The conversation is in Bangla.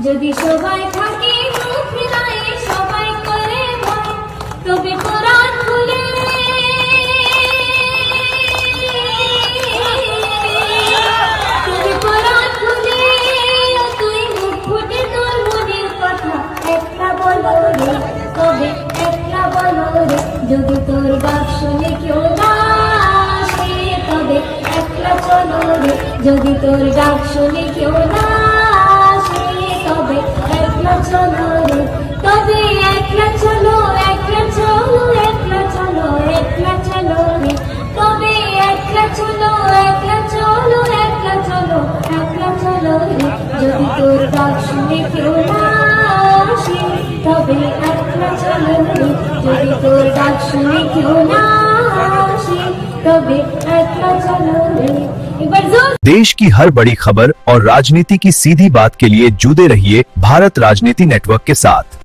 যদি সবাই থাকে হৃদয়ে সবাই করে ভয়, তবে কোরআন খুলে তুই মুখ ফুটে তোর মনের কথা একটা বলো রে, তবে একটা বলো রে। যদি তোর ডাক শুনে কেউ না আসে, তবে একলা চলো রে। যদি তোর ডাক শুনে কেউ না আসে, তবে একলা চলো রে। তবে একলা চলো, একলা চলো, একলা চলো, একলা চলো রে। তবে একলা চলো, একলা চলো, একলা চলো, একলা চলো রে। যদি তোর ডাক শুনে কেউ না আসে, তবে একলা চলো রে। যদি তোর ডাক শুনে কেউ না আসে, তবে একলা চলো রে। देश की हर बड़ी खबर और राजनीति की सीधी बात के लिए जुड़े रहिए भारत राजनीति नेटवर्क के साथ।